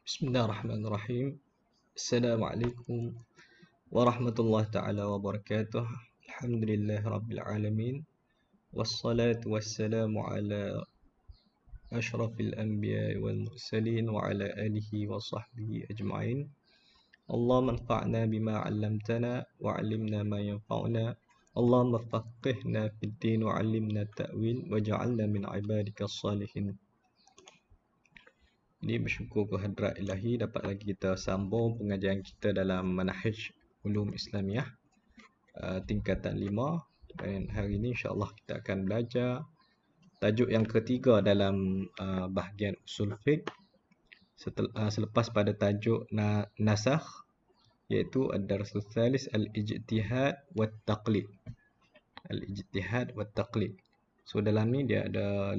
Bismillahirrahmanirrahim. Assalamualaikum warahmatullahi taala wabarakatuh. Alhamdulillahirabbil alamin. Wassalatu wassalamu ala asyrafil anbiya'i wal mursalin wa ala alihi wa sahbihi ajma'in. Allahumma anfa'na bima 'allamtana wa 'allimna ma yanfa'una. Allahumma faqihna fid din wa 'allimna ta'wil waj'alna min 'ibadikas salihin. Ini bersyukur kehadrat ilahi dapat lagi kita sambung pengajian kita dalam Manhaj Ulum Islamiyah tingkatan 5, dan hari ini insya-Allah kita akan belajar tajuk yang ketiga dalam bahagian usul fiqh selepas pada tajuk nasakh, iaitu ad-darsul tsalis al-ijtihad wat taqlid. Al-ijtihad wat taqlid. So dalam ni dia ada 5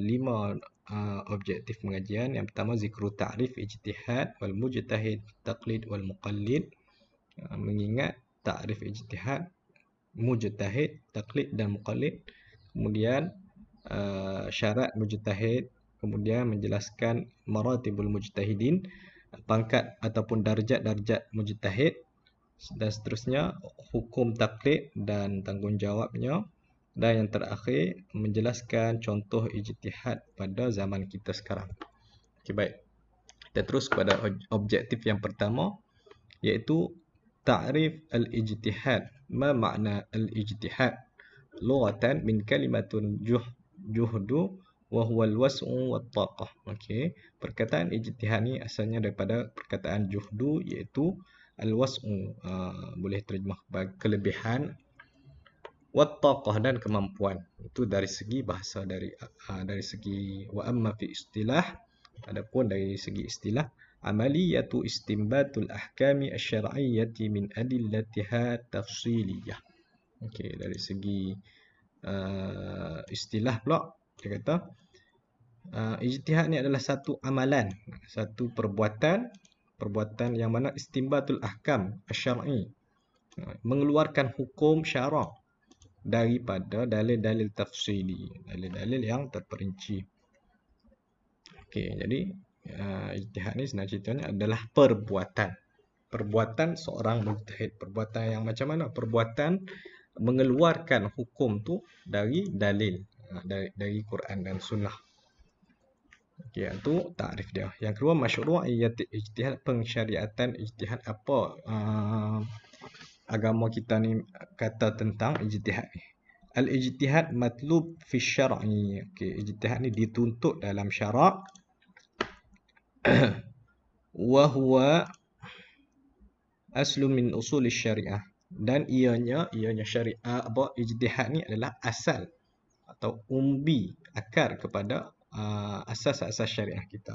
objektif pengajian. Yang pertama zikru ta'rif ijtihad wal mujtahid taqlid wal muqallid, mengingat ta'rif ijtihad, mujtahid, taqlid dan muqallid. Kemudian syarat mujtahid, kemudian menjelaskan maratibul mujtahidin, pangkat ataupun darjat-darjat mujtahid, dan seterusnya hukum taqlid dan tanggungjawabnya. Dan yang terakhir, menjelaskan contoh ijtihad pada zaman kita sekarang. Okay, baik. Kita terus kepada objektif yang pertama, iaitu ta'rif al-ijtihad. Ma makna al-ijtihad? Lughatan min kalimatun juhdu wa huwa al-was'u wa taqah. Okey, perkataan ijtihad ni asalnya daripada perkataan juhdu, iaitu al-was'u, boleh terjemah sebagai kelebihan, wattaqah dan kemampuan. Itu dari segi bahasa, dari segi wa amma fi istilah. Adapun dari segi istilah, amaliyatu istinbatul ahkami asy-syar'iyyati min adillatiha tafsiliyah. Okey, dari segi istilah pula dia kata ijtihad ni adalah satu amalan, satu perbuatan yang mana istinbatul ahkam asy-syar'i, mengeluarkan hukum syarak daripada dalil-dalil tafsili, dalil-dalil yang terperinci. Okey, jadi ijtihad ni sebenarnya ceritanya adalah perbuatan seorang mujtahid. Perbuatan yang macam mana? Perbuatan mengeluarkan hukum tu dari dalil, dari Quran dan Sunnah. Okey, itu takrif dia. Yang kedua, masyru'iyyat ijtihad, pensyariatan ijtihad. Apa agama kita ni kata tentang ijtihad ni? Al-ijtihad matlub fi syar'i. Okey, ijtihad ni dituntut dalam syarak. Wa huwa aslu min usul syariah. Dan ianya syariah, ijtihad ni adalah asal atau umbi, akar kepada asas-asas syariah kita.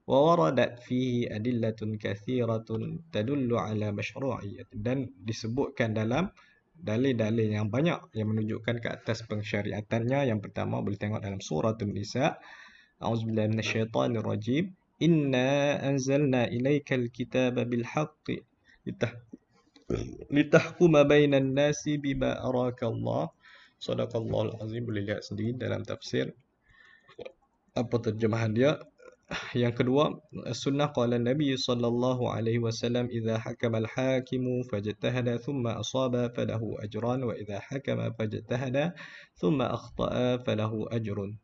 Wa waradat fihi adillatun katsiratun tadullu ala masyru'iyyah, dan disebutkan dalam dalil-dalil yang banyak yang menunjukkan ke atas pensyariatannya. Yang pertama boleh tengok dalam suratul Nisa. A'udzubillahi minasyaitonir rajim. Inna anzalna ilaikal kitaba bil haqqi litahkuma bainan nasi bima arakallah. Sadaqallahul azim. Boleh lihat sendiri dalam tafsir apa terjemahan dia. Yang kedua, sunnah qala Nabi sallallahu alaihi wasallam, idza hakama al-hakimu fajtahada thumma asaba falahu ajran wa idza hakama fajtahada thumma akhta'a falahu ajrun.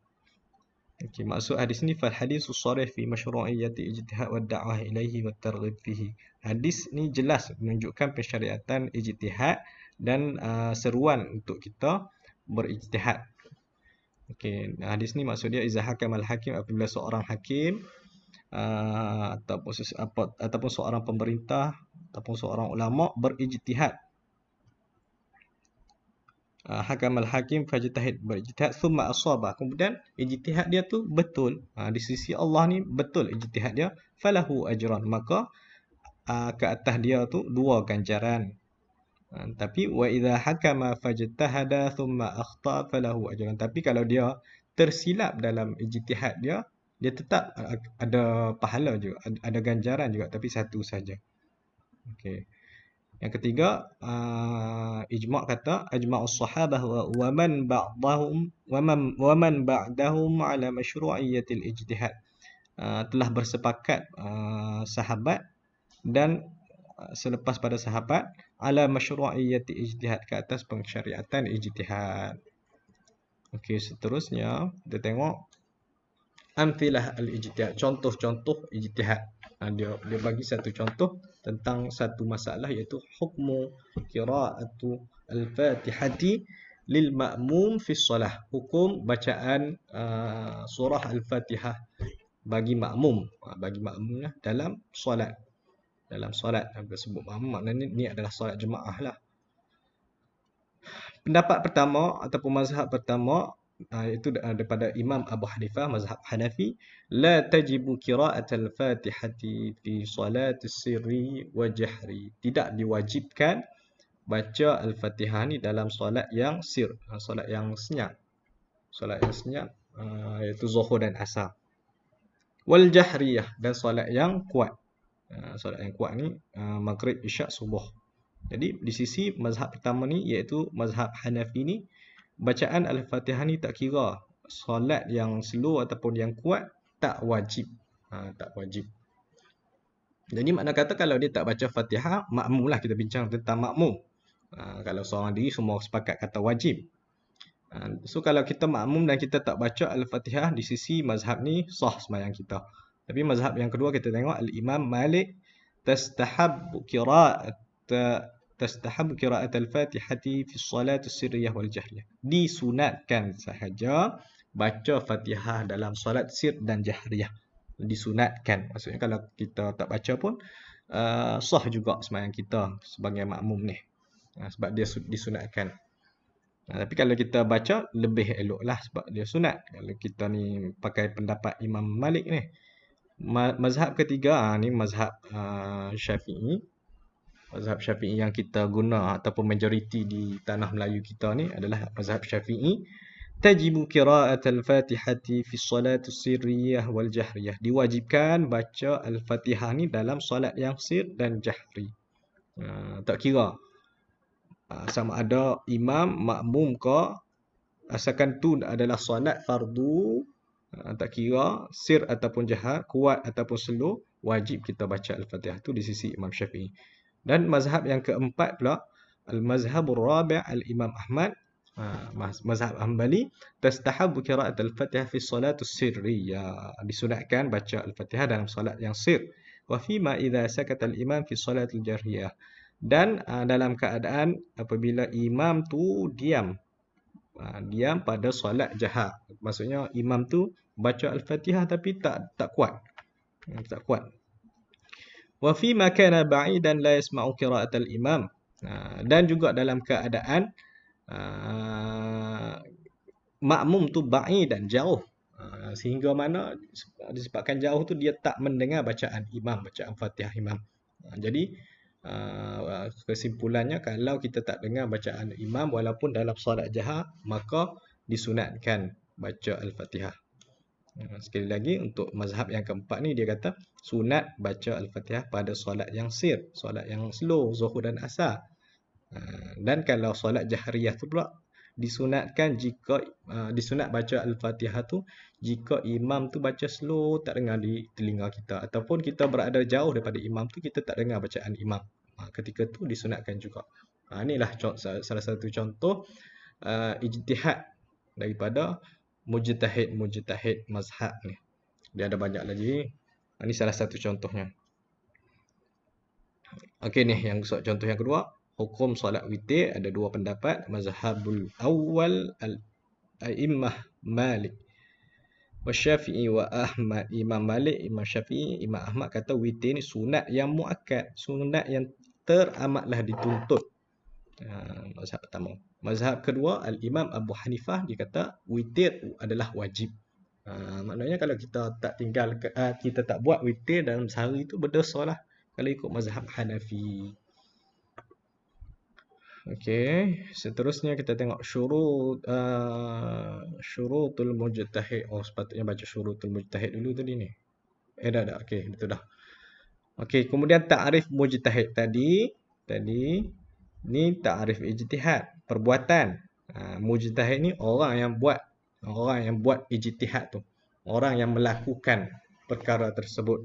Okey, maksud hadis ni, fal hadisus sharih fi masyru'iyyati ijtihad wa da'wah ilaihi wa targhib fihi. Hadis ni jelas menunjukkan pensyariatan ijtihad dan seruan untuk kita berijtihad. Okey, hadis ni maksud dia idza hakamal hakim, apabila seorang hakim ataupun seorang pemerintah ataupun seorang ulama berijtihad. Hakamal hakim fajtahid, berijtihad, thumma asaba, kemudian ijtihad dia tu betul, di sisi Allah ni betul ijtihad dia, falahu ajran, maka ke atas dia tu 2 ganjaran. Tapi wa idza hakama fajtahada thumma akhta falahu ajran, tapi kalau dia tersilap dalam ijtihad dia tetap ada pahala juga, ada ganjaran juga, tapi 1 saja. Okey. Yang ketiga, ijma' kata ajma'us sahabah wa man ba'dahum ala masyru'iyyatil ijtihad. Telah bersepakat sahabat dan selepas pada sahabat ala masyru'iyyati ijtihad, ke atas pensyariatan ijtihad. Okey, seterusnya kita tengok amthilah al-ijtihad, contoh-contoh ijtihad. Dia bagi satu contoh tentang satu masalah, iaitu hukmu qira'atu al-Fatihati lil ma'mum fi shalah. Hukum bacaan surah al-Fatihah bagi makmum. Bagi makmum dalam solat. Dalam solat, apa sebut makmum maknanya ni adalah solat jemaah lah. Pendapat pertama ataupun mazhab pertama itu daripada Imam Abu Hanifah, mazhab Hanafi, la tajibu qira'atul Fatihati fi salati sirri wa jahri. Tidak diwajibkan baca Al-Fatihah ni dalam solat yang sir, solat yang senyap. Solat yang senyap iaitu Zuhur dan Asar. Wal jahriyah, dan solat yang kuat. Solat yang kuat ni Maghrib, Isyak, Subuh. Jadi di sisi mazhab pertama ni, iaitu mazhab Hanafi ni, bacaan Al-Fatihah ni tak kira solat yang slow ataupun yang kuat, tak wajib. Tak wajib. Jadi makna kata kalau dia tak baca Fatihah, makmum lah, kita bincang tentang makmum. Kalau seorang diri semua sepakat kata wajib. So kalau kita makmum dan kita tak baca Al-Fatihah, di sisi mazhab ni sah sembahyang kita. Tapi mazhab yang kedua kita tengok Al-Imam Malik, tastahabbu qira'at al-Fatihati fi shalat as-sirriyah wal jahriyah. Disunatkan sahaja baca Fatihah dalam solat sir dan jahriyah. Disunatkan. Maksudnya kalau kita tak baca pun sah juga sembahyang kita sebagai makmum ni. Sebab dia disunatkan. Tapi kalau kita baca lebih elok lah sebab dia sunat. Kalau kita ni pakai pendapat Imam Malik ni. Mazhab ketiga ni mazhab Syafi'i. Mazhab Syafi'i yang kita guna ataupun majoriti di tanah Melayu kita ni adalah mazhab Syafi'i. Tajibu qira'at al-Fatihati fi shalat as-sirriyah wal jahriyah. Diwajibkan baca Al-Fatihah ni dalam solat yang sir dan jahri. Tak kira sama ada imam, makmum ke, asalkan tu adalah solat fardu, tak kira sir ataupun jahar, kuat ataupun slow, wajib kita baca Al-Fatihah. Tu di sisi Imam Syafi'i. Dan mazhab yang keempat pula, al-mazhabur rabi' al-Imam Ahmad, mazhab Hanbali, tastahabbu qira'at al-Fatihah fi salatus sirriyah. Disunatkan baca Al-Fatihah dalam solat yang sir. Wa fi ma idza sakata al-imam fi salatil jahriyah. Dan dalam keadaan apabila imam tu diam. Diam pada solat jahar. Maksudnya imam tu baca Al-Fatihah tapi tak kuat. Tak kuat. Wa fi ma kana ba'idan la yasma'u qira'at al-imam. Dan juga dalam keadaan makmum tu ba'i dan jauh. Sehingga mana disebabkan jauh tu dia tak mendengar bacaan imam, bacaan Fatihah imam. Jadi kesimpulannya, kalau kita tak dengar bacaan imam walaupun dalam solat jahar, maka disunatkan baca Al-Fatihah. Sekali lagi, untuk mazhab yang keempat ni dia kata sunat baca Al-Fatihah pada solat yang sir, solat yang slow, Zuhur dan Asar. Dan kalau solat jahriyah tu pula disunatkan jika disunat baca Al-Fatihah tu jika imam tu baca slow, tak dengar di telinga kita, ataupun kita berada jauh daripada imam tu, kita tak dengar bacaan imam. Ketika tu disunatkan juga. Inilah salah satu contoh ijtihad daripada mujtahid mazhab ni. Dia ada banyak lagi. Ini salah satu contohnya. Okey, ni yang contoh yang kedua. Hukum solat witir ada dua pendapat. Mazhabul awal al-a'immah Malik wa Syafi'i wa Ahmad. Imam Malik, Imam Syafi'i, Imam Ahmad kata witir ni sunat yang muakkad, sunat yang teramatlah dituntut. Mazhab pertama. Mazhab kedua, al-Imam Abu Hanifah, dia kata witir adalah wajib. Maknanya kalau kita tak tinggal, kita tak buat witir dalam sehari tu berdosa lah kalau ikut mazhab Hanafi. Okey, seterusnya kita tengok syurutul mujtahid. Sepatutnya baca syurutul mujtahid dulu tadi ni. Dah. Okey, itu dah. Okey, kemudian ta'rif mujtahid tadi ni ta'rif ijtihad, perbuatan. Mujtahid ni orang yang buat ijtihad tu. Orang yang melakukan perkara tersebut.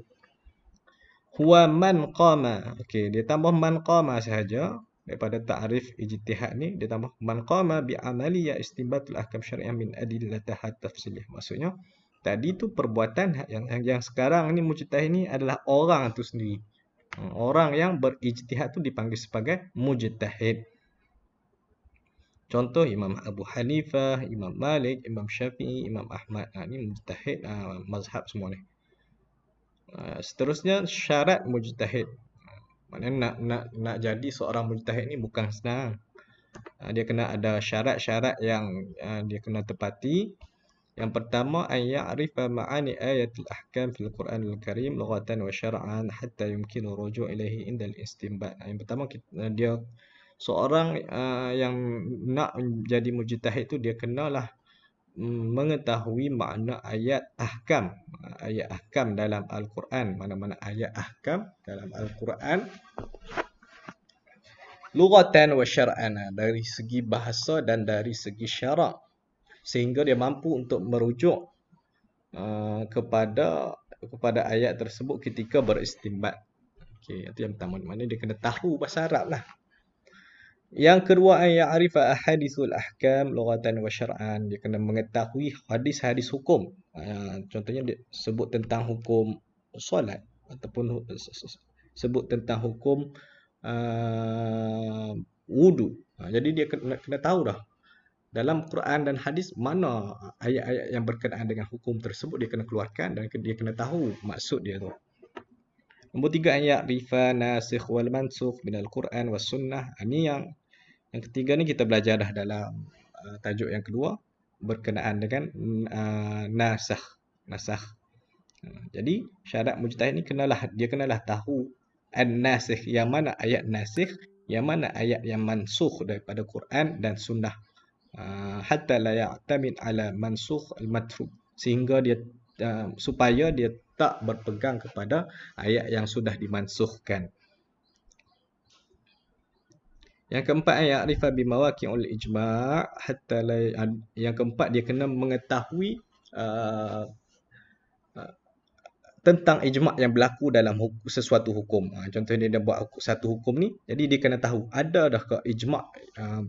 huwa man qama. Okey, dia tambah man qama sahaja. Daripada ta'rif ijtihad ni dia tambah man qama bi amaliyah istinbatul ahkam syariah min adillataha tafsilih. Maksudnya tadi tu perbuatan yang sekarang ni mujtahid ni adalah orang tu sendiri. Orang yang berijtihad tu dipanggil sebagai mujtahid. Contoh Imam Abu Hanifah, Imam Malik, Imam Syafi'i, Imam Ahmad. Ni mujtahid mazhab semua ni. Seterusnya syarat mujtahid. Maknanya nak jadi seorang mujtahid ni bukan senang. Dia kena ada syarat-syarat yang dia kena tepati. Yang pertama, an ya'rifa ma'ani ayatul ahkam fil Quranil Karim lughatan wa syar'an hatta yumkinu ruju' ilaihi indal istinbat. Yang pertama dia seorang yang nak jadi mujtahid tu dia kenalah mengetahui makna ayat ahkam dalam Al-Quran. Mana-mana ayat ahkam dalam Al-Quran lughatan wa syar'an, dari segi bahasa dan dari segi syarak, sehingga dia mampu untuk merujuk kepada ayat tersebut ketika beristinbat. Okey, itu yang pertama. Maknanya dia kena tahu bahasa Arab lah. Yang kedua, an ya'rifa ahadithul ahkam lughatan wa syar'an. Dia kena mengetahui hadis-hadis hukum. Contohnya dia sebut tentang hukum solat ataupun sebut tentang hukum wudu. Jadi dia kena tahu dah dalam Quran dan hadis mana ayat-ayat yang berkenaan dengan hukum tersebut, dia kena keluarkan dan dia kena tahu maksud dia tu. Nombor 3, an ya'rifa nasikh wal mansukh minal Quran was sunnah. Ini yang ketiga ni kita belajar dah dalam tajuk yang kedua berkenaan dengan nasakh. Jadi syarat mujtahid ni dia kenalah tahu an-nasikh, yang mana ayat nasikh, yang mana ayat yang mansukh daripada Quran dan sunnah. Hatta la ya'tamid ala mansukh al-matruk, sehingga dia supaya dia tak berpegang kepada ayat yang sudah dimansukhkan. Yang keempat, ya'rifa bi mawaqi'ul ijma' hatta la, yang keempat dia kena mengetahui tentang ijma' yang berlaku dalam sesuatu hukum. Contohnya dia buat satu hukum ni, jadi dia kena tahu ada dah ke ijma'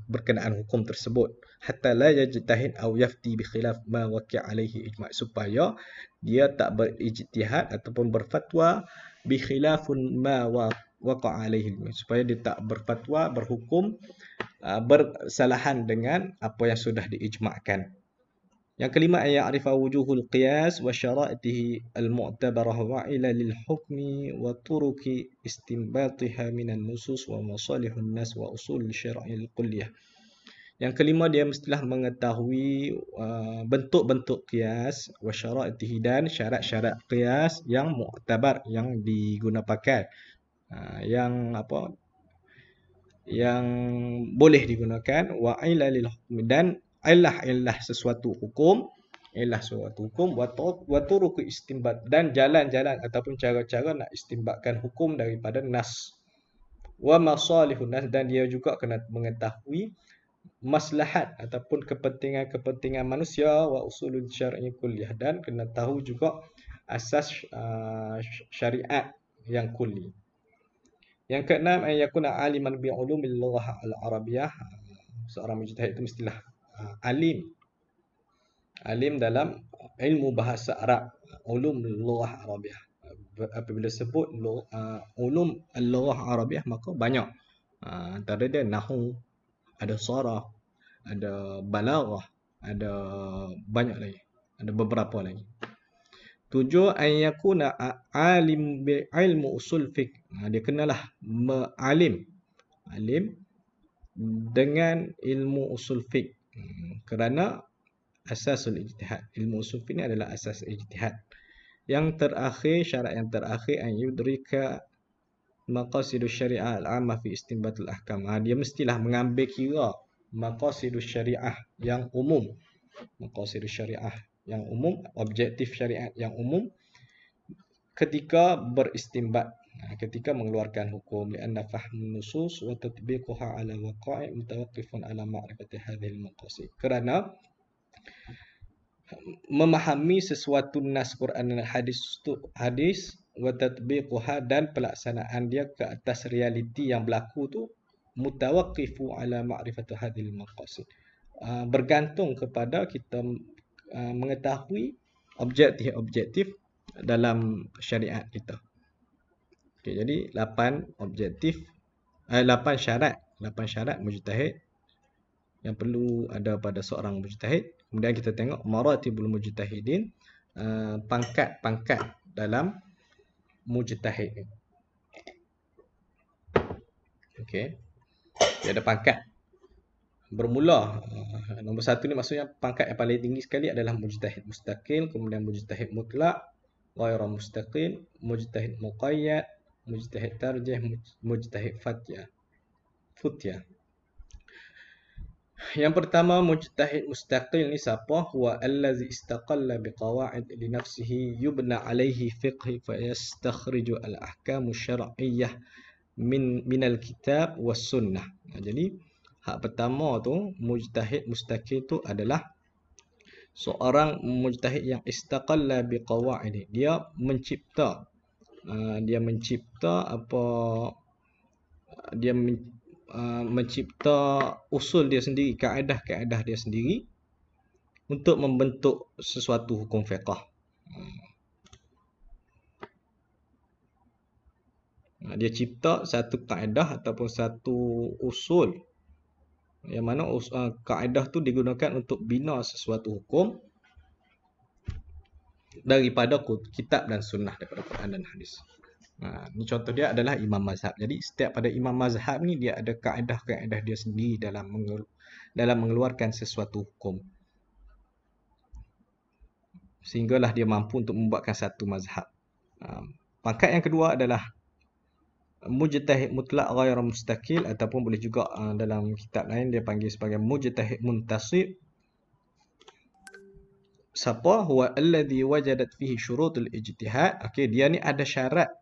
berkenaan hukum tersebut. Hatta la yajtahid aw yafti bi khilaf ma waqi'a alaihi ijma', supaya dia tak berijtihad ataupun berfatwa bi khilafun ma waqa'a alaihi, supaya dia tak berfatwa berhukum bersalahan dengan apa yang sudah diijma'kan. Yang kelima, ya'rifa wujuhul qiyas wa syara'itihi al-mu'tabarah wa ilalil hukmi wa turuki istinbatiha minan nusus wa masalihun nas wa usul syara'il kulliyah. Yang kelima, dia mestilah mengetahui bentuk-bentuk qiyas wa syara'itihi, dan syarat-syarat qiyas yang mu'tabar, yang digunakan, yang boleh digunakan, wa ilalil hukmi, dan illah suatu hukum, wa turuq istinbat, dan jalan-jalan ataupun cara-cara nak istinbatkan hukum daripada nas, wa masalihun nas, dan dia juga kena mengetahui maslahat ataupun kepentingan manusia, wa usulul syar'i kulliyah, dan kena tahu juga asas syariat yang kulli. Yang keenam, an yakuna aliman bi ulumil lughah al-arabiyyah. Seorang mujtahid itu mestilah alim dalam ilmu bahasa Arab, ulum lughah arabiyyah. Apabila sebut ulum al-lughah arabiyyah, maka banyak. Antara dia nahwu, ada sarah, ada balaghah, ada banyak lagi, ada beberapa lagi. 7, an yakuna alim bi ilmu usul fiqh. Dia kenalah alim dengan ilmu usul fiqh, kerana asasul ijtihad. Ilmu usul fiqh ni adalah asas ijtihad. Yang terakhir, syarat yang terakhir, an yudrika maqasidus syariah al-'ammah fi istinbatul ahkam. Dia mestilah mengambil kira maqasidus syariah yang umum, objektif syariat yang umum ketika beristinbat, ketika mengeluarkan hukum. Lianna fahmun nusus wa tatbiquha ala waqa'i' mutawaqqifun ala ma'rifati hadhil maqasid. Kerana memahami sesuatu nas Quran dan hadis wa tatbiquha, dan pelaksanaan dia ke atas realiti yang berlaku tu, mutawaqqifu ala ma'rifati hadhil maqasid. Bergantung kepada kita mengetahui objektif-objektif dalam syariat kita. Okey, jadi 8 syarat mujtahid yang perlu ada pada seorang mujtahid. Kemudian kita tengok maratibul mujtahidin, pangkat-pangkat dalam mujtahid. Okey. Dia ada pangkat. Bermula nombor 1 ni maksudnya pangkat yang paling tinggi sekali adalah mujtahid mustaqil, kemudian mujtahid mutlak, ghairu mustaqil, mujtahid muqayyad, mujtahid tarjih, mujtahid futya. Yang pertama, mujtahid mustaqil ni siapa? Huwa allazi istaqalla biqawaid li nafsihi yubna alaihi fiqh fa yastakhriju al-ahkam asy-syar'iyyah min al-kitab was sunnah. Jadi hak pertama tu, mujtahid mustaqil tu adalah seorang mujtahid yang istaqalla biqawaid. Dia mencipta mencipta usul dia sendiri, kaedah-kaedah dia sendiri untuk membentuk sesuatu hukum fiqh. Dia cipta satu kaedah ataupun satu usul yang mana kaedah tu digunakan untuk bina sesuatu hukum daripada kitab dan sunnah, daripada Quran dan hadis. Ni contoh dia adalah imam mazhab. Jadi setiap pada imam mazhab ni dia ada kaedah-kaedah dia sendiri dalam mengeluarkan sesuatu hukum, sehinggalah dia mampu untuk membuatkan satu mazhab. Pangkat yang kedua adalah mujtahid mutlak ghairu mustaqil, ataupun boleh juga dalam kitab lain dia panggil sebagai mujtahid muntasib. Siapa? Huwa alladhi wajadat fihi syurutul ijtihad. Okey, dia ni ada syarat,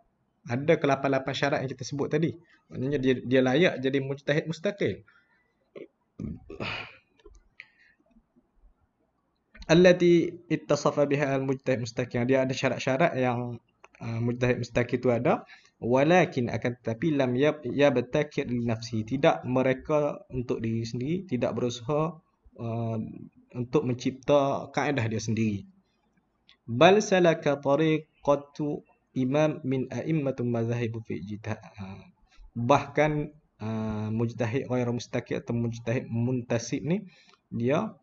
ada ke-8 syarat yang kita sebut tadi. Maknanya dia layak jadi mujtahid mustaqil. Allati ittasafa biha al-mujtahid mustaqil. Dia ada syarat-syarat yang mujtahid mustaqil tu ada. Walakin akan tetapi lam yabtakir li nafsi, tidak mereka untuk diri sendiri, tidak berusaha untuk mencipta kaedah dia sendiri. Bal salaka tariqatu imam min a'immatul mazahib fi ijtihad. Bahkan mujtahid ghairu mustaqil atau mujtahid muntasib ni dia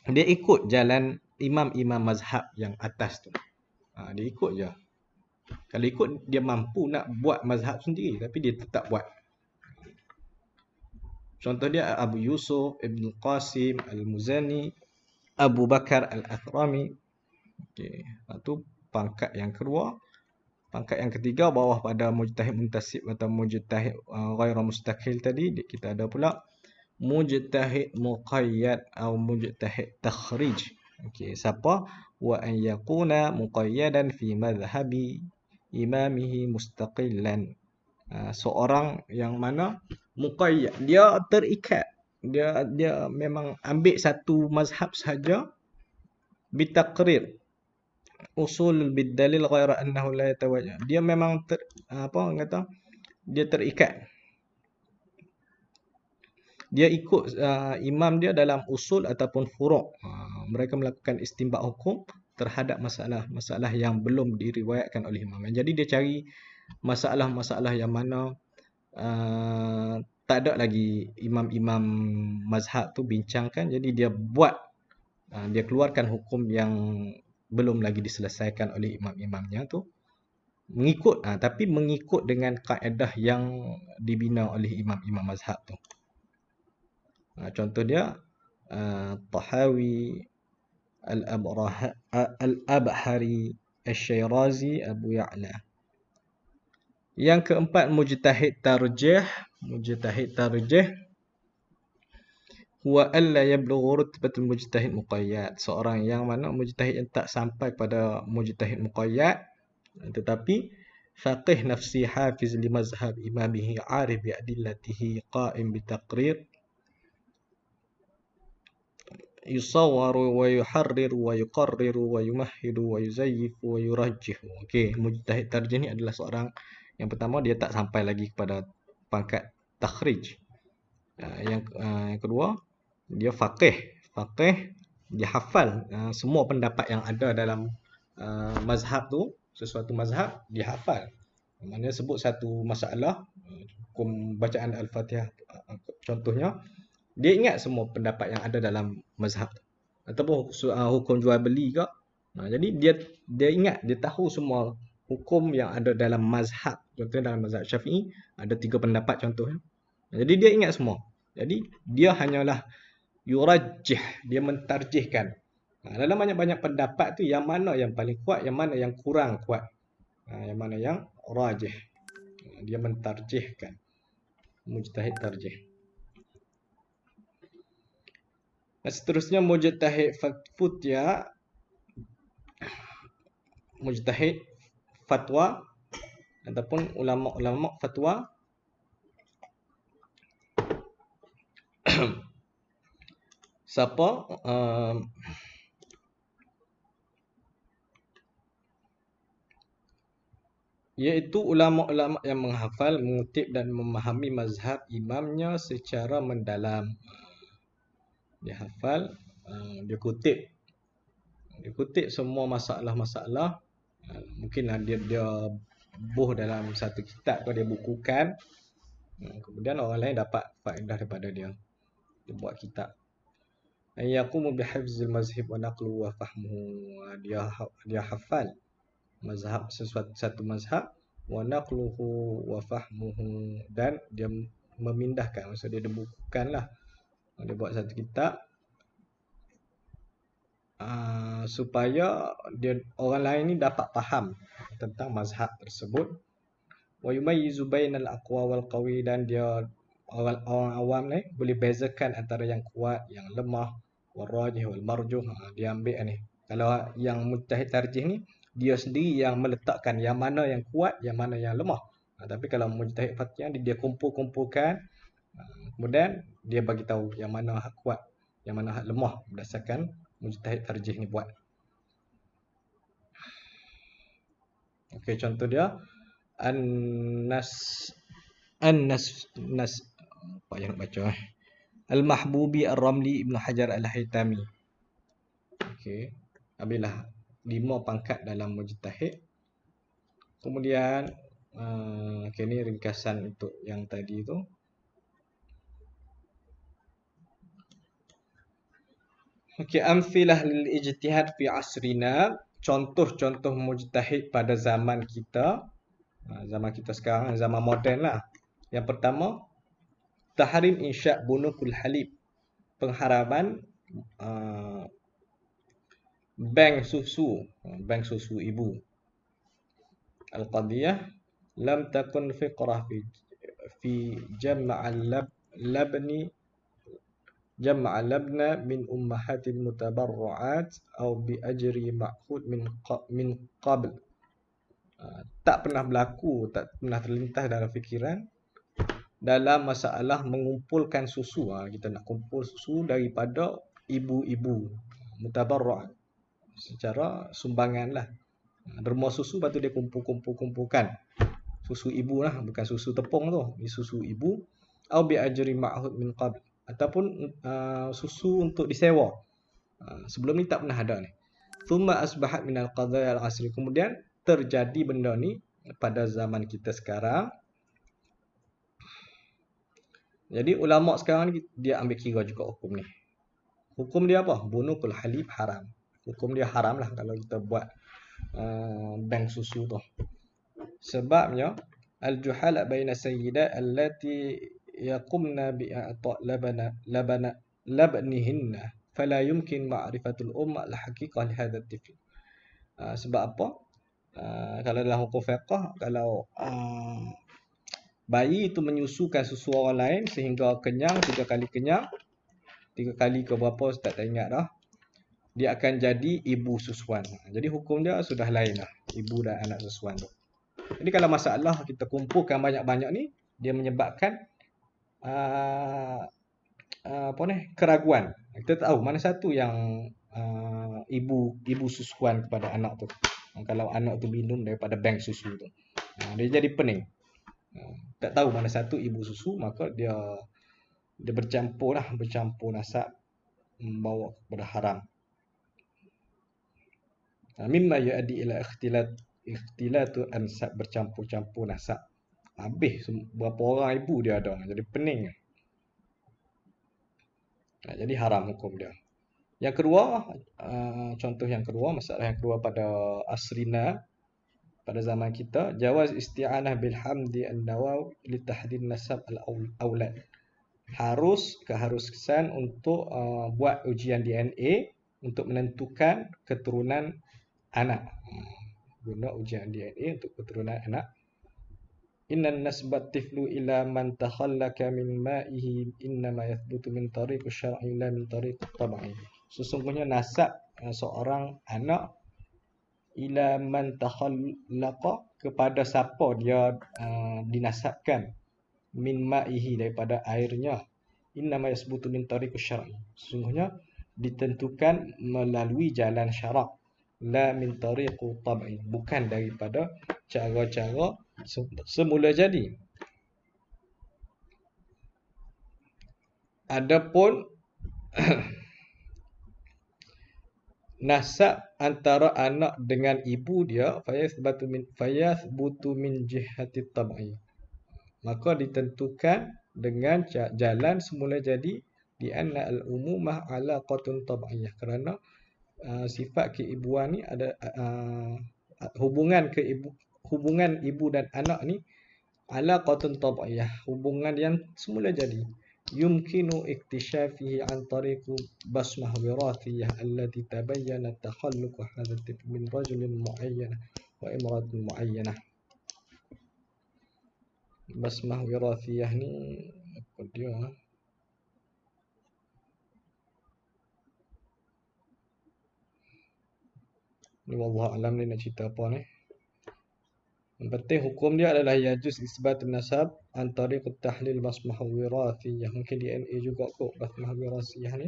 ikut jalan imam-imam mazhab yang atas tu. Dia ikut je. Kalau ikut, dia mampu nak buat mazhab sendiri, tapi dia tetap buat. Contoh dia Abu Yusuf, Ibn Qasim, Al-Muzani, Abu Bakar Al-Athrami. Okey, itu pangkat yang kedua. Pangkat yang ketiga, bawah pada mujtahid muntasib atau mujtahid ghairu mustaqil tadi, kita ada pula mujtahid muqayyad atau mujtahid takhrij. Okey, siapa? Wa an yakuna muqayyadan fi madhhabi imamihi mustaqillan. Seorang yang mana muqayyad, dia terikat, dia memang ambil satu mazhab sahaja, bitaqrir usul bidalil ghaira annahu la yatawajjah. Dia memang dia terikat, dia ikut imam dia dalam usul ataupun furu'. Mereka melakukan istinbat hukum terhadap masalah-masalah yang belum diriwayatkan oleh imam. Jadi dia cari masalah-masalah yang mana tak ada lagi imam-imam mazhab tu bincangkan, jadi dia buat, dia keluarkan hukum yang belum lagi diselesaikan oleh imam-imamnya tu, tapi mengikut dengan kaedah yang dibina oleh imam-imam mazhab tu. Contoh dia Tahawi, Al-Abhari, Al-Syairazi, Abu Ya'la. Yang keempat, mujtahid tarjih. Mujtahid tarjih huwa alla yablughu rutbatul mujtahid muqayyad. Seorang yang mana mujtahid yang tak sampai pada mujtahid muqayyad, tetapi faqih nafsi hafiz li mazhab imamihi arif bi adillatihi qa'im bi taqrir. yusawwaru wa yuharriru wa yuqarriru wa yumahhidu wa yuzayyifu wa yurajjihu. Okey, mujtahid tarjih ni adalah seorang yang pertama dia tak sampai lagi kepada pangkat takhrij. Yang kedua dia faqih. Faqih dia hafal semua pendapat yang ada dalam mazhab tu, sesuatu mazhab dia hafal. Maknanya sebut satu masalah, hukum bacaan Al-Fatihah contohnya, dia ingat semua pendapat yang ada dalam mazhab tu. Ataupun hukum jual beli ke. Jadi dia ingat, dia tahu semua hukum yang ada dalam mazhab. Contohnya dalam mazhab Syafi'i ada 3 pendapat contohnya. Jadi dia ingat semua. Jadi dia hanyalah yurajjih, dia mentarjihkan. Dalam banyak-banyak pendapat tu yang mana yang paling kuat, yang mana yang kurang kuat. Yang mana yang rajih. Dia mentarjihkan. Mujtahid tarjih. Dan seterusnya mujtahid futya, mujtahid fatwa ataupun ulama-ulama fatwa. Siapa iaitu ulama-ulama yang menghafal, mengutip dan memahami mazhab imamnya secara mendalam. Dia hafal, dia kutip semua masalah-masalah. Mungkinlah dia buh dalam satu kitab atau dia bukukan. Kemudian orang lain dapat faedah daripada dia. Dia buat kitab. Yaqumu bihifzil mazhab wa naqlu wa fahmuhu. Dia hafal mazhab, satu mazhab, wa naqluhu wa fahmuhu, dan dia memindahkan, maksudnya dia bukukanlah. Dia buat satu kitab supaya orang lain ni dapat faham tentang mazhab tersebut. Wa yumayyizu bainal aqwa wal qawi, dan dia orang awam ni boleh bezakan antara yang kuat, yang lemah, wal rajih wal marjuh. Dia ambil ni. Kalau yang mujtahid tarjih ni, dia sendiri yang meletakkan yang mana yang kuat, yang mana yang lemah. Tapi kalau mujtahid fatwa dia kumpul-kumpulkan, kemudian dia bagi tahu yang mana hak kuat, yang mana hak lemah berdasarkan mujtahid tarjih ni buat. Okey, contoh dia apa yang nak baca Al-Mahbubi Ar-Ramli Ibn Hajar Al-Haytami. Okey, ambillah 5 pangkat dalam mujtahid. Kemudian okey, ni ringkasan untuk yang tadi tu. Okey, amfilah lil ijtihad fi asrina, contoh-contoh mujtahid pada zaman kita. Zaman kita sekarang, zaman moden lah. Yang pertama, tahrim insya' bunukul halib, pengharaman bank susu ibu. Al-qadiyah lam takun fiqrah fi jam'al labna min ummahatil mutabarru'at atau bi ajri ma'khud min qabl. Tak pernah berlaku, tak pernah terlintas dalam fikiran dalam masalah mengumpulkan susu. Kita nak kumpul susu daripada ibu-ibu, mutabarru'at, secara sumbangan lah. Derma susu, lepas tu dia kumpulkan susu ibu lah, bukan susu tepung tu, ni susu ibu. Au bi ajri ma'hud min qabl, ataupun susu untuk disewa. Sebelum ni tak pernah ada ni. Thumma asbahat minal qadaya al-asri, kemudian terjadi benda ni pada zaman kita sekarang. Jadi ulama sekarang ni dia ambil kira juga hukum ni. Hukum dia apa? Bunukul halib haram. Hukum dia haram lah kalau kita buat bank susu tu. Sebabnya al-juhala baina sayyidat allati yaqumna bi a'ta' labnihinna fala yumkin ma'rifatul umma al-haqiqah li hadha at-tifl. Sebab apa? Kalau dalam hukum fiqh, kalau bayi itu menyusukan susu orang lain sehingga kenyang, 3 kali kenyang, 3 kali ke berapa saya tak ingat dah, dia akan jadi ibu susuan. Jadi hukum dia sudah lain lah, ibu dan anak susuan tu. Jadi kalau masalah kita kumpulkan banyak-banyak ni, dia menyebabkan keraguan. Kita tahu mana satu yang ibu susuan kepada anak tu. Kalau anak tu minum daripada bank susu tu, dia jadi pening. Tak tahu mana satu ibu susu, maka dia bercampur nasab, membawa kepada haram. Mimma yu'addi ila ikhtilatu ansab, bercampur-campur nasab. Habis berapa orang ibu dia ada, jadi pening. Jadi haram hukum dia. Yang kedua, contoh yang kedua, masalah yang kedua pada asrina, pada zaman kita, jawaz isti'anah bil hamdi an-nawaw li tahdid nasab al-aulad. Keharusan untuk buat ujian DNA untuk menentukan keturunan anak. Guna ujian DNA untuk keturunan anak. Innan nasbat tiflu ila man takhallaka min ma'ihi innama yathbutu min tariq syar'i la min tariq tab'i. Sesungguhnya nasab seorang anak ila man takhallaqa, kepada siapa dia dinasabkan, min ma'ihi, daripada airnya, innama yathbutu min tariq syar'i, sesungguhnya ditentukan melalui jalan syarak, la min tariq tab'i, bukan daripada cara-cara semula jadi. Adapun nasab antara anak dengan ibu dia, fayathbutu min jihati tab'i, maka ditentukan dengan jalan semula jadi, di anna al-umumah alaqatun tab'iyah, kerana sifat keibuan ni ada hubungan ibu dan anak ni alaqatun tab'iyah, hubungan yang semula jadi. Yumkinu iktishafihi an tariqu basmah wirathiyah allati tabayyana takhalluq hadha tip min rajulin mu'ayyanah wa imratin mu'ayyanah. Basmah wirathiyah ni apa dia? Ni wallahu alam, ni nak cerita apa ni? Yang penting hukum dia adalah yajuz isbat nasab an tariq tahlil basmah wirathiyah. Mungkin DNA juga kot basmah wirathiyah ni.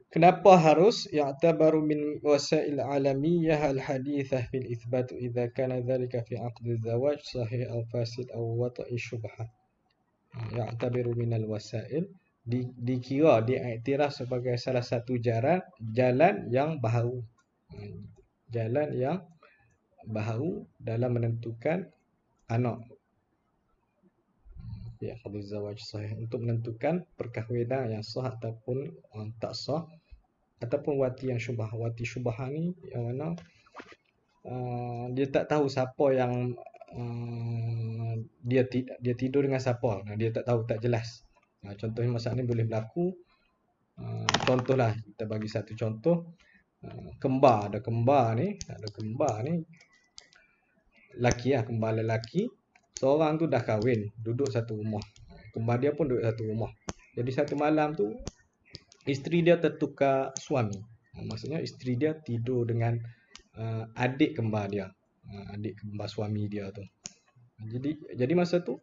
Kenapa harus ya'tabaru min wasail alamiyah al-hadithah fil ithbat idza kana dhalika fi aqd az-zawaj sahih aw fasid aw wata'i syubhah. Ya'tabiru min al-wasail, dikira, diiktiraf sebagai salah satu jalan yang baharu. Jalan yang baharu dalam menentukan anak. Ya, aqd az-zawaj sahih, untuk menentukan perkahwinan yang sah ataupun tak sah, ataupun wati yang syubhah. Wati syubhah ni yang mana dia tak tahu siapa yang dia tidur dengan siapa. Dia tak tahu, tak jelas. Contohnya masalah ni boleh berlaku. Contohlah, kita bagi satu contoh. Ada kembar ni lelaki, kembar lelaki. Seorang tu dah kahwin, duduk satu rumah. Kembar dia pun duduk satu rumah. Jadi satu malam tu isteri dia tertukar suami. Maksudnya isteri dia tidur dengan adik kembar dia, adik kembar suami dia tu. Jadi masa tu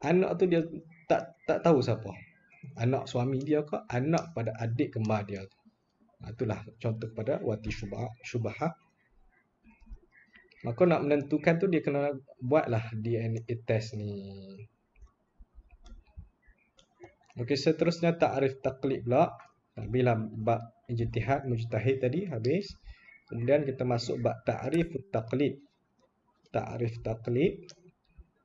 anak tu dia tak tahu siapa, anak suami dia ke anak pada adik kembar dia tu. Itulah contoh pada wati syubhah. Maka nak menentukan tu dia kena buatlah DNA test ni. Okey, seterusnya ta'rif taqlid pula. Bila bab ijtihad mujtahid tadi habis, kemudian kita masuk bab ta'rif taqlid. Ta'rif taqlid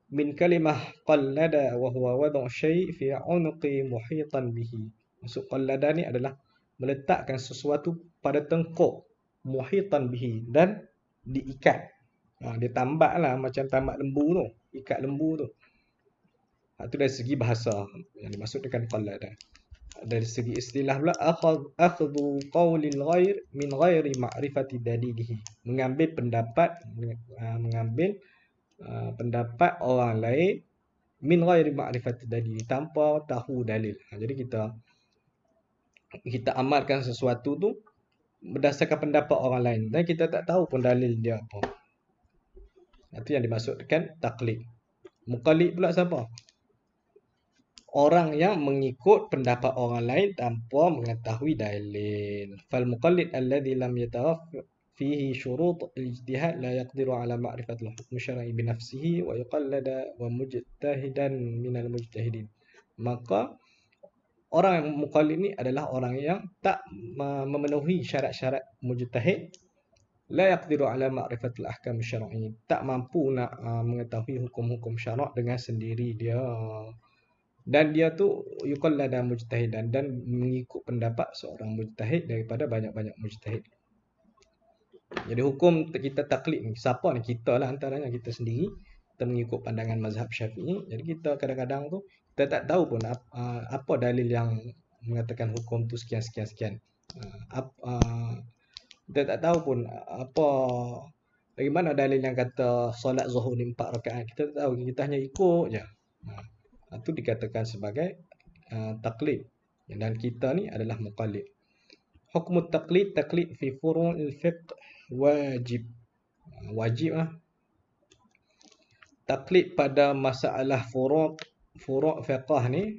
min kalimah qallada wa huwa wad'u syai' fi 'unuqi muhitan bihi. Maksud qallada ni adalah meletakkan sesuatu pada tengkuk, muhitan bihi, dan diikat. Dia tambaklah macam tambak lembu tu, ikat lembu tu. Itu dari segi bahasa yang dimaksud dengan qallada. Dari segi istilah pula, akhdhu qawlil ghair min ghairi ma'rifati dalilihi, mengambil pendapat orang lain min ghairi ma'rifati dalili, tanpa tahu dalil. Jadi kita amalkan sesuatu tu berdasarkan pendapat orang lain dan kita tak tahu pun dalil dia apa. Itu yang dimaksudkan taklid. Muqallid pula siapa? orang yang mengikut pendapat orang lain tanpa mengetahui dalil. Fal muqallid alladhi lam yatawaffar fihi syurut al-ijtihad la yaqdiru ala ma'rifat al-hukm syar'i bi nafsihi wa yuqallada wa mujtahidan min al-mujtahidin. Maka orang yang muqallid ni adalah orang yang tak memenuhi syarat-syarat mujtahid, la yaqdiru ala ma'rifat al-ahkam syar'i, tak mampu nak mengetahui hukum-hukum syarak dengan sendiri dia. Dan dia tu yuqallada mujtahidan, dan mengikut pendapat seorang mujtahid daripada banyak-banyak mujtahid. Jadi hukum kita taklid ni, siapa ni? Kita lah antaranya, kita sendiri. Kita mengikut pandangan mazhab Syafi'i. Jadi kita kadang-kadang tu kita tak tahu pun apa dalil yang mengatakan hukum tu sekian sekian sekian. Kita tak tahu pun apa, bagaimana dalil yang kata solat zuhur ni 4 rakaat. Kita tak tahu, kita hanya ikut je. Itu dikatakan sebagai taklid. Dan kita ni adalah muqallid. Hukm taklid, taklid fi furu'il fiqh wajib. Wajib lah. Taklid pada masalah furu' fiqh ni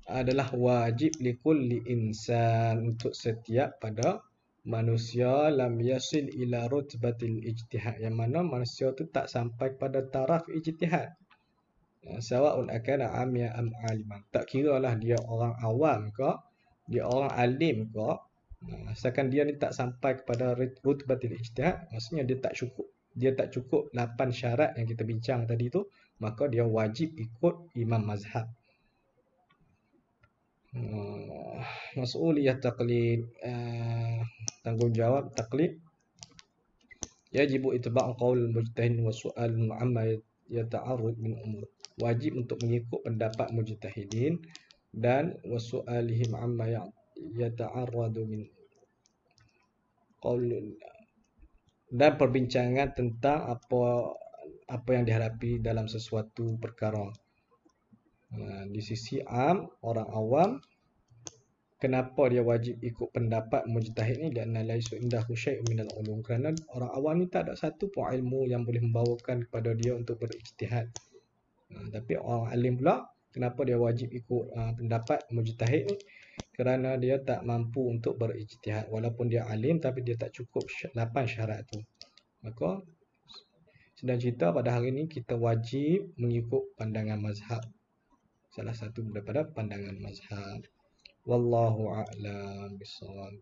adalah wajib likulli insan, untuk setiap pada manusia lam yasil ila rutbatil ijtihad, yang mana manusia tu tak sampai pada taraf ijtihad. Sawa'un akana amya am aliman, tak kira lah dia orang awam ke, dia orang alim ke, asalkan dia ni tak sampai kepada rutbatil ijtihad, maksudnya dia tak cukup 8 syarat yang kita bincang tadi tu, maka dia wajib ikut imam mazhab. Mas'uliyah taqlid, tanggungjawab taklid. Yajibu itba'u qaul mujtahid wa su'al amma yata'arrud min umur. Wajib untuk mengikut pendapat mujtahidin dan wasu'alihim amma yata'arradu min qaul, dan perbincangan tentang apa yang dihadapi dalam sesuatu perkara. Di sisi orang awam, kenapa dia wajib ikut pendapat mujtahid ni? Dan laisu indahu syai'un minal ulum, kerana orang awam ni tak ada satu pun ilmu yang boleh membawakan kepada dia untuk berijtihad. Tapi orang alim pula, kenapa dia wajib ikut pendapat mujtahid ni? Kerana dia tak mampu untuk berijtihad. Walaupun dia alim, tapi dia tak cukup 8 syarat tu. Maka sedang cerita pada hari ini kita wajib mengikut pandangan mazhab, salah satu daripada pandangan mazhab. Wallahu a'lam bishawab.